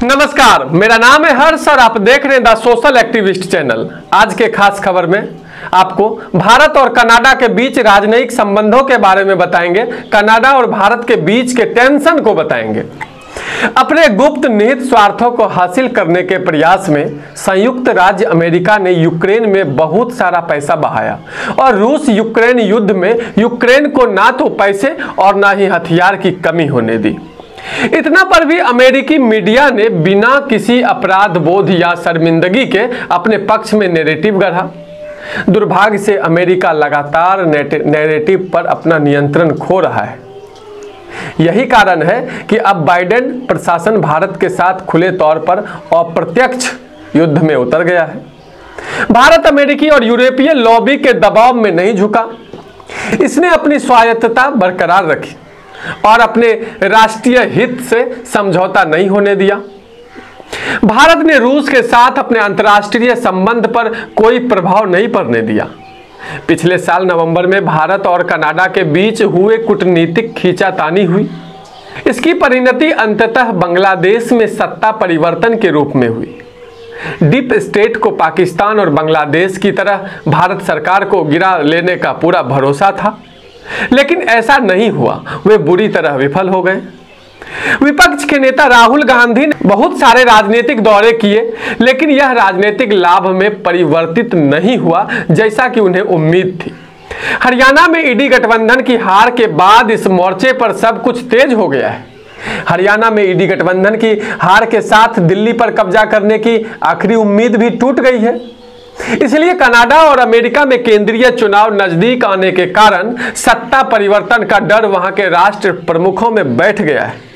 नमस्कार, मेरा नाम है हर्ष और आप देख रहे हैं द सोशल एक्टिविस्ट चैनल। आज के खास खबर में आपको भारत और कनाडा के बीच राजनयिक संबंधों के बारे में बताएंगे। कनाडा और भारत के बीच के टेंशन को बताएंगे। अपने गुप्त निहित स्वार्थों को हासिल करने के प्रयास में संयुक्त राज्य अमेरिका ने यूक्रेन में बहुत सारा पैसा बहाया और रूस यूक्रेन युद्ध में यूक्रेन को ना तो पैसे और ना ही हथियार की कमी होने दी। इतना पर भी अमेरिकी मीडिया ने बिना किसी अपराध बोध या शर्मिंदगी के अपने पक्ष में नैरेटिव गढ़ा। दुर्भाग्य से अमेरिका लगातार नैरेटिव पर अपना नियंत्रण खो रहा है। यही कारण है कि अब बाइडेन प्रशासन भारत के साथ खुले तौर पर अप्रत्यक्ष युद्ध में उतर गया है। भारत अमेरिकी और यूरोपीय लॉबी के दबाव में नहीं झुका। इसने अपनी स्वायत्तता बरकरार रखी और अपने राष्ट्रीय हित से समझौता नहीं होने दिया। भारत ने रूस के साथ अपने अंतर्राष्ट्रीय संबंध पर कोई प्रभाव नहीं पड़ने दिया। पिछले साल नवंबर में भारत और कनाडा के बीच हुए कूटनीतिक खींचातानी हुई। इसकी परिणति अंततः बांग्लादेश में सत्ता परिवर्तन के रूप में हुई। डीप स्टेट को पाकिस्तान और बांग्लादेश की तरह भारत सरकार को गिरा लेने का पूरा भरोसा था, लेकिन ऐसा नहीं हुआ। वे बुरी तरह विफल हो गए। विपक्ष के नेता राहुल गांधी ने बहुत सारे राजनीतिक दौरे किए, लेकिन यह राजनीतिक लाभ में परिवर्तित नहीं हुआ जैसा कि उन्हें उम्मीद थी। हरियाणा में ईडी गठबंधन की हार के बाद इस मोर्चे पर सब कुछ तेज हो गया है। हरियाणा में ईडी गठबंधन की हार के साथ दिल्ली पर कब्जा करने की आखिरी उम्मीद भी टूट गई है। इसलिए कनाडा और अमेरिका में केंद्रीय चुनाव नजदीक आने के कारण सत्ता परिवर्तन का डर वहां के राष्ट्र प्रमुखों में बैठ गया है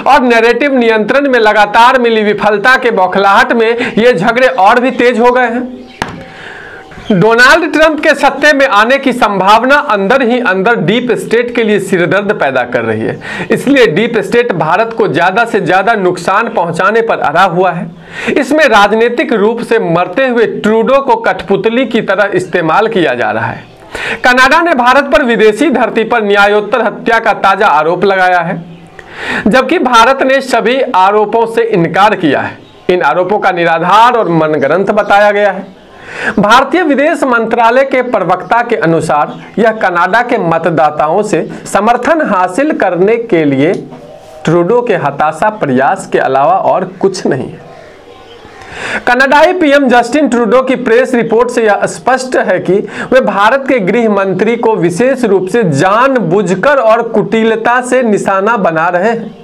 और नैरेटिव नियंत्रण में लगातार मिली विफलता के बौखलाहट में ये झगड़े और भी तेज हो गए हैं। डोनाल्ड ट्रंप के सत्ते में आने की संभावना अंदर ही अंदर डीप स्टेट के लिए सिरदर्द पैदा कर रही है। इसलिए डीप स्टेट भारत को ज्यादा से ज्यादा नुकसान पहुंचाने पर अड़ा हुआ है। इसमें राजनीतिक रूप से मरते हुए ट्रूडो को कठपुतली की तरह इस्तेमाल किया जा रहा है। कनाडा ने भारत पर विदेशी धरती पर न्यायोत्तर हत्या का ताजा आरोप लगाया है, जबकि भारत ने सभी आरोपों से इनकार किया है। इन आरोपों का निराधार और मनगढ़ंत बताया गया है। भारतीय विदेश मंत्रालय के प्रवक्ता के अनुसार यह कनाडा के मतदाताओं से समर्थन हासिल करने के लिए ट्रूडो के हताशा प्रयास के अलावा और कुछ नहीं है। कनाडाई पीएम जस्टिन ट्रूडो की प्रेस रिपोर्ट से यह स्पष्ट है कि वे भारत के गृह मंत्री को विशेष रूप से जानबूझकर और कुटिलता से निशाना बना रहे हैं।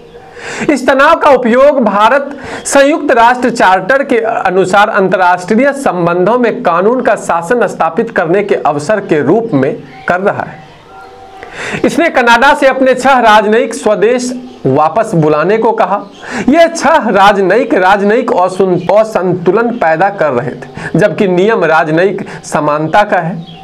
इस तनाव का उपयोग भारत संयुक्त राष्ट्र चार्टर के अनुसार अंतर्राष्ट्रीय संबंधों में कानून का शासन स्थापित करने के अवसर के रूप में कर रहा है। इसने कनाडा से अपने 6 राजनयिक स्वदेश वापस बुलाने को कहा। यह 6 राजनयिक असंतुलन पैदा कर रहे थे, जबकि नियम राजनयिक समानता का है।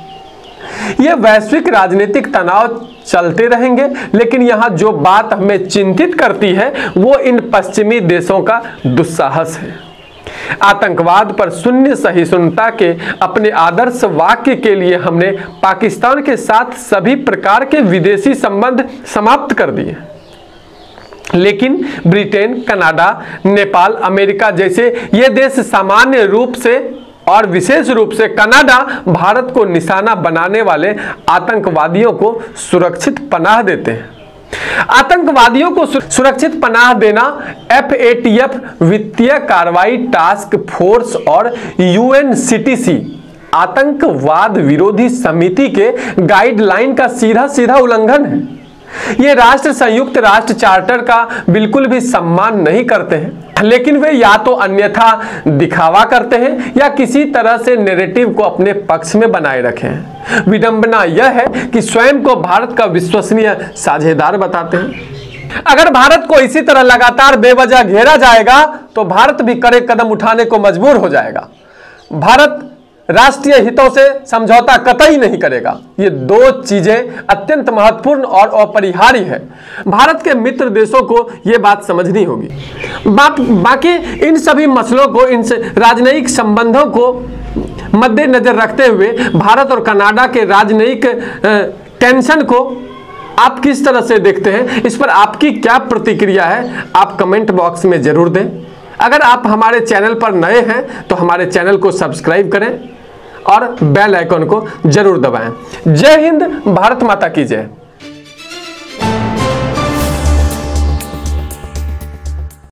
यह वैश्विक राजनीतिक तनाव चलते रहेंगे, लेकिन यहां जो बात हमें चिंतित करती है वो इन पश्चिमी देशों का दुस्साहस है। आतंकवाद पर शून्य सहिष्णुता के अपने आदर्श वाक्य के लिए हमने पाकिस्तान के साथ सभी प्रकार के विदेशी संबंध समाप्त कर दिए, लेकिन ब्रिटेन, कनाडा, नेपाल, अमेरिका जैसे ये देश सामान्य रूप से और विशेष रूप से कनाडा भारत को निशाना बनाने वाले आतंकवादियों को सुरक्षित पनाह देते हैं। आतंकवादियों को सुरक्षित पनाह देना FATF वित्तीय कार्रवाई टास्क फोर्स और UNCTC आतंकवाद विरोधी समिति के गाइडलाइन का सीधा उल्लंघन है। ये राष्ट्र संयुक्त राष्ट्र चार्टर का बिल्कुल भी सम्मान नहीं करते हैं, लेकिन वे या तो अन्यथा दिखावा करते हैं या किसी तरह से नैरेटिव को अपने पक्ष में बनाए रखे हैं। विडंबना यह है कि स्वयं को भारत का विश्वसनीय साझेदार बताते हैं। अगर भारत को इसी तरह लगातार बेवजह घेरा जाएगा तो भारत भी कड़े कदम उठाने को मजबूर हो जाएगा। भारत राष्ट्रीय हितों से समझौता कतई नहीं करेगा। ये 2 चीजें अत्यंत महत्वपूर्ण और अपरिहार्य है। भारत के मित्र देशों को यह बात समझनी होगी। बाकी इन सभी मसलों को, इन राजनयिक संबंधों को मद्देनजर रखते हुए भारत और कनाडा के राजनयिक टेंशन को आप किस तरह से देखते हैं, इस पर आपकी क्या प्रतिक्रिया है, आप कमेंट बॉक्स में जरूर दें। अगर आप हमारे चैनल पर नए हैं तो हमारे चैनल को सब्सक्राइब करें और बेल आइकन को जरूर दबाएं। जय हिंद, भारत माता की जय।